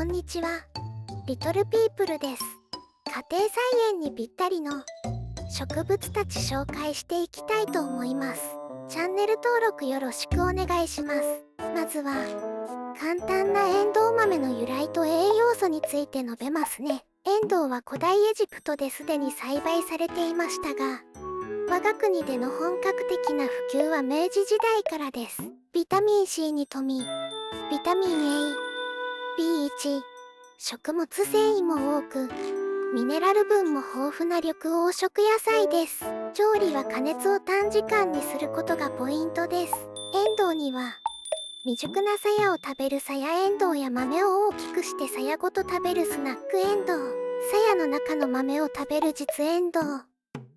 んにちは。リトルピープルです。家庭菜園にぴったりの植物たち紹介していきたいと思います。チャンネル登録よろしくお願いします。まずは、簡単なエンドウ豆の由来と栄養素について述べますね。エンドウは古代エジプトですでに栽培されていましたが、我が国での本格的な普及は明治時代からです。ビタミン C に富み、ビタミン A、B1、食物繊維も多く、ミネラル分も豊富な緑黄色野菜です。調理は加熱を短時間にすることがポイントです。エンドウには、未熟な鞘を食べる鞘エンドウや豆を大きくして鞘ごと食べるスナックエンドウ、鞘の中の豆を食べる実エンドウ、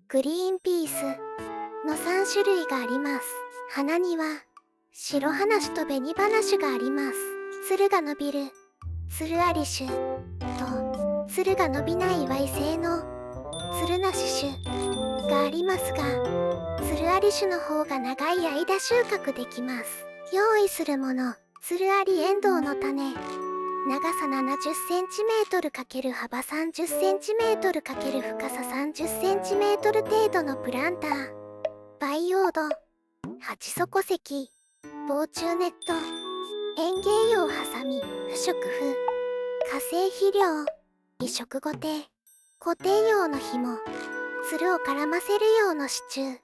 グリーンピースの3種類があります。花には、白花種と紅花種があります。つるが伸びる、つるあり種と、つるが伸びないY性のつるなし種がありますが、つるあり種の方が長い間収穫できます。用意するもの、つるありエンドウの種、長さ70cm× 幅 30cm× 深さ 30cm 程度のプランター、培養土、鉢底石、防虫ネット、園芸用ハサミ、不織布、化成肥料、移植ゴテ、固定用の紐、つるを絡ませる用の支柱、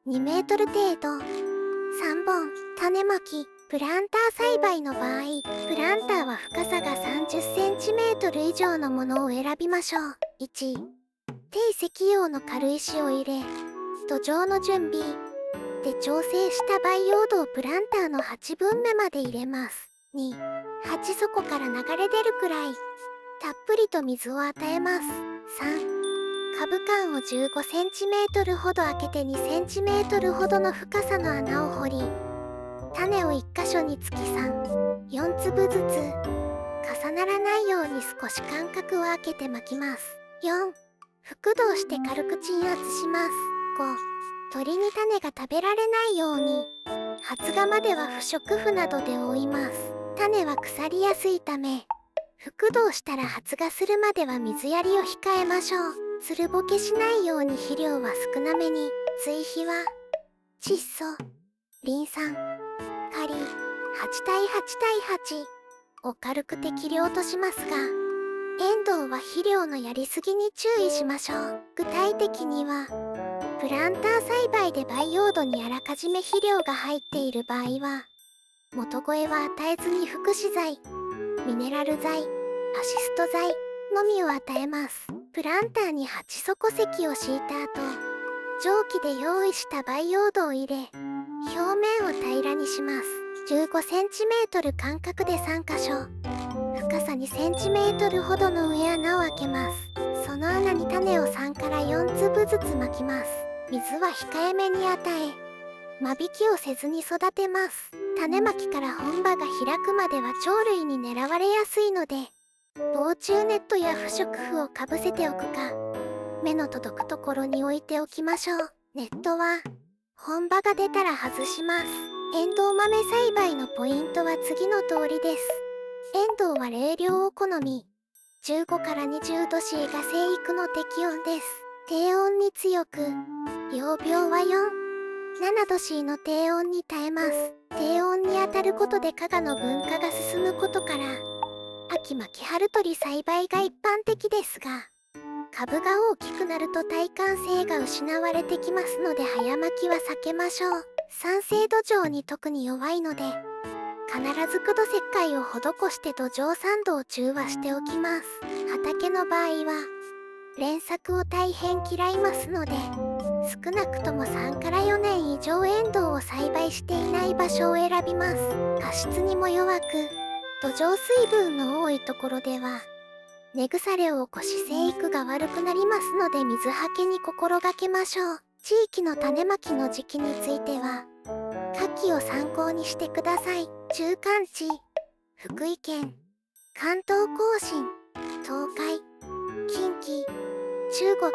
2メートル程度、3本、種まき、プランター栽培の場合、プランターは深さが 30cm 以上のものを選びましょう。1、低石用の軽石を入れ、土壌の準備で調整した培養土をプランターの8分目まで入れます。2、鉢底から流れ出るくらい、たっぷりと水を与えます。3、株間を 15cm ほど開けて 2cm ほどの深さの穴を掘り、種を1箇所につき3、4粒ずつ、重ならないように少し間隔を空けて巻きます。4、覆土をして軽く鎮圧します。5、鳥に種が食べられないように、発芽までは不織布などで覆います。種は腐りやすいため、覆土をしたら発芽するまでは水やりを控えましょう。つるぼけしないように肥料は少なめに、追肥は、窒素、リン酸、カリ、8対8対8を軽く適量としますが、エンドウは肥料のやりすぎに注意しましょう。具体的には、プランター栽培で培養土にあらかじめ肥料が入っている場合は、元肥は与えずに副資材、ミネラル剤、アシスト剤のみを与えます。プランターに鉢底石を敷いた後、蒸気で用意した培養土を入れ、表面を平らにします。15cm 間隔で3箇所、深さ 2cm ほどの植え穴を開けます。その穴に種を3から4粒ずつまきます。水は控えめに与え、間引きをせずに育てます。種まきから本葉が開くまでは鳥類に狙われやすいので、防虫ネットや不織布をかぶせておくか、目の届くところに置いておきましょう。ネットは、本葉が出たら外します。エンドウ豆栽培のポイントは次の通りです。エンドウは冷涼を好み、15から20度 C が生育の適温です。低温に強く、幼苗は4、7度 C の低温に耐えます。低温に当たることで花芽の分化が進むことから、秋巻き春取り栽培が一般的ですが、株が大きくなると耐寒性が失われてきますので早巻きは避けましょう。酸性土壌に特に弱いので、必ず苦土石灰を施して土壌酸度を中和しておきます。畑の場合は、連作を大変嫌いますので、少なくとも3から4年以上エンドウを栽培していない場所を選びます。過湿にも弱く、土壌水分の多いところでは、根腐れを起こし生育が悪くなりますので水はけに心がけましょう。地域の種まきの時期については、夏季を参考にしてください。中間地、福井県、関東甲信、東海、近畿、中国、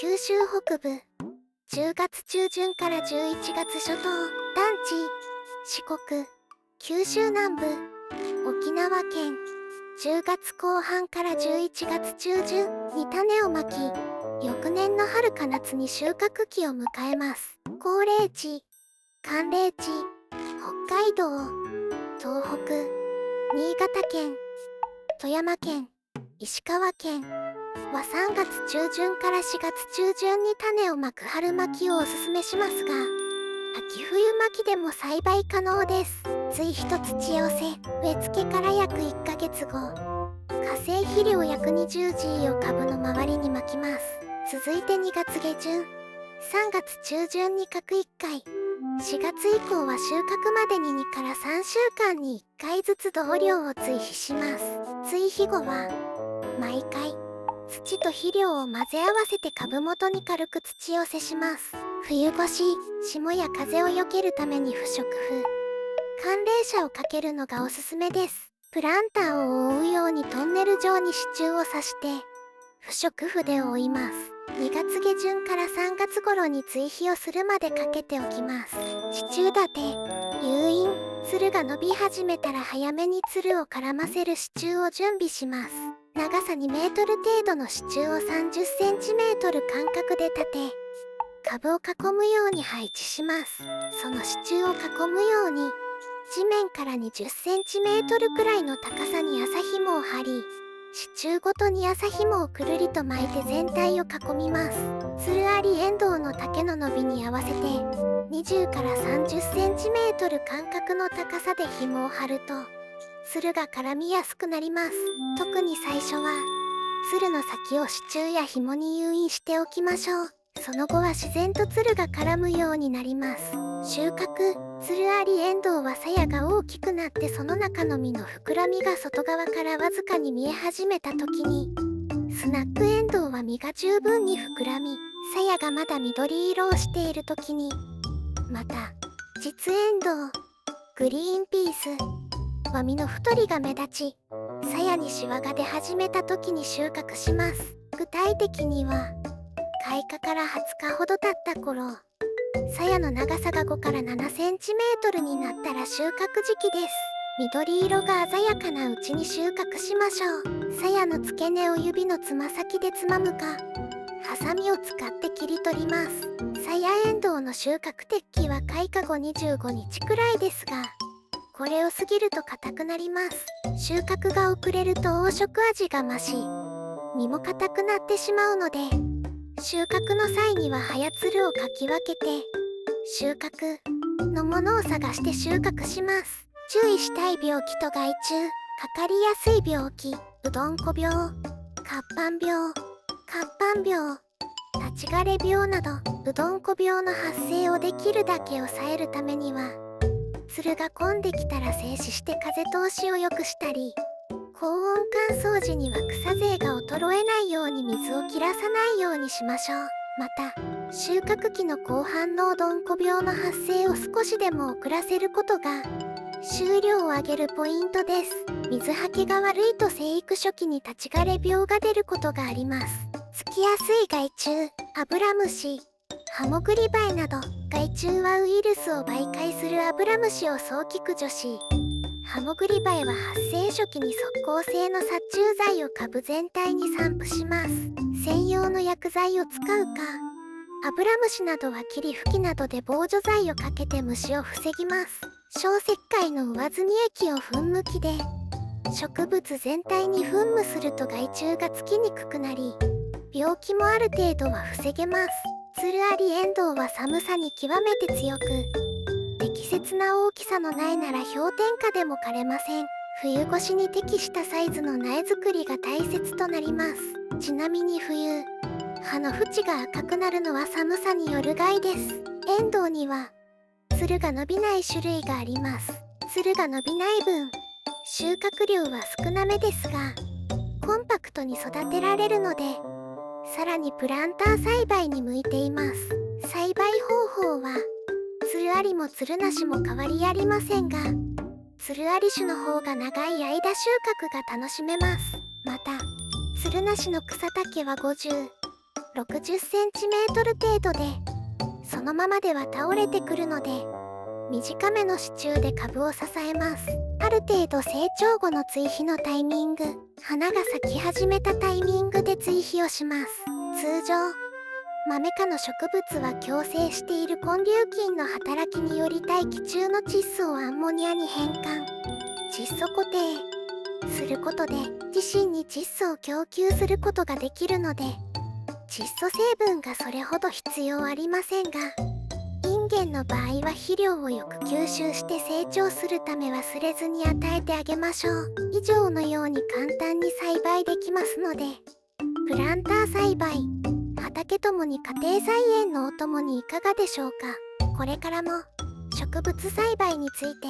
九州北部、10月中旬から11月初頭、暖地、四国、九州南部、沖縄県、10月後半から11月中旬に種をまき、翌年の春か夏に収穫期を迎えます。高冷地、寒冷地、北海道、東北、新潟県、富山県、石川県は3月中旬から4月中旬に種をまく春巻きをおすすめしますが、秋冬巻きでも栽培可能です。追肥と土寄せ、植え付けから約1ヶ月後、化成肥料約 20G を株の周りにまきます。続いて2月下旬、3月中旬に各1回、4月以降は収穫までに2から3週間に1回ずつ同量を追肥します。追肥後は、毎回、土と肥料を混ぜ合わせて株元に軽く土寄せします。冬越し、霜や風を避けるために不織布、寒冷車をかけるのがおすすめです。プランターを覆うようにトンネル状に支柱を刺して、不織布で覆います。2月下旬から3月頃に追肥をするまでかけておきます。支柱立て、誘引、つるが伸び始めたら早めにつるを絡ませる支柱を準備します。長さ2メートル程度の支柱を30センチメートル間隔で立て、株を囲むように配置します。その支柱を囲むように、地面から20センチメートルくらいの高さに麻紐を張り、支柱ごとに麻紐をくるりと巻いて全体を囲みます。つるありエンドウの丈の伸びに合わせて、20から30センチメートル間隔の高さで紐を張ると、つるが絡みやすくなります。特に最初は、つるの先を支柱や紐に誘引しておきましょう。その後は自然とつるが絡むようになります。収穫、つるありエンドウは鞘が大きくなってその中の実の膨らみが外側からわずかに見え始めた時に、スナックエンドウは実が十分に膨らみ、鞘がまだ緑色をしている時に、また、実エンドウ、グリーンピースは実の太りが目立ち、鞘にシワが出始めた時に収穫します。具体的には、開花から20日ほど経った頃、鞘の長さが5から7センチメートルになったら収穫時期です。緑色が鮮やかなうちに収穫しましょう。鞘の付け根を指のつま先でつまむか、ハサミを使って切り取ります。鞘エンドウの収穫適期は開花後25日くらいですが、これを過ぎると硬くなります。収穫が遅れると黄色味が増し、実も硬くなってしまうので、収穫の際には葉つるをかき分けて、収穫のものを探して収穫します。注意したい病気と害虫、かかりやすい病気、うどんこ病、活斑病、活斑病、立ち枯れ病など、うどんこ病の発生をできるだけ抑えるためには、つるが混んできたら静止して風通しを良くしたり、高温乾燥時には草勢が衰えないように水を切らさないようにしましょう。また、収穫期の後半のうどんこ病の発生を少しでも遅らせることが、収量を上げるポイントです。水はけが悪いと生育初期に立ち枯れ病が出ることがあります。つきやすい害虫、アブラムシ、ハモグリバエなど、害虫はウイルスを媒介するアブラムシを早期駆除し、ハモグリバエは発生初期に即効性の殺虫剤を株全体に散布します。専用の薬剤を使うか、アブラムシなどは霧吹きなどで防除剤をかけて虫を防ぎます。小石灰の上澄み液を噴霧器で、植物全体に噴霧すると害虫がつきにくくなり、病気もある程度は防げます。つるありエンドウは寒さに極めて強く、適切な大きさの苗なら氷点下でも枯れません。冬越しに適したサイズの苗作りが大切となります。ちなみに冬、葉の縁が赤くなるのは寒さによる害です。エンドウには、つるが伸びない種類があります。つるが伸びない分、収穫量は少なめですが、コンパクトに育てられるので、さらにプランター栽培に向いています。栽培方法は、つるありもつるなしも変わりありませんが、つるあり種の方が長い間収穫が楽しめます。また、つるなしの草丈は50、60センチメートル程度で、そのままでは倒れてくるので、短めの支柱で株を支えます。ある程度成長後の追肥のタイミング、花が咲き始めたタイミングで追肥をします。通常、マメ科の植物は共生している根粒菌の働きにより大気中の窒素をアンモニアに変換、窒素固定することで自身に窒素を供給することができるので、窒素成分がそれほど必要ありませんが、インゲンの場合は肥料をよく吸収して成長するため忘れずに与えてあげましょう。以上のように簡単に栽培できますので、プランター栽培、畑ともに家庭菜園のお供にいかがでしょうか。これからも植物栽培について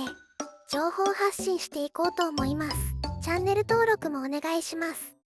情報発信していこうと思います。チャンネル登録もお願いします。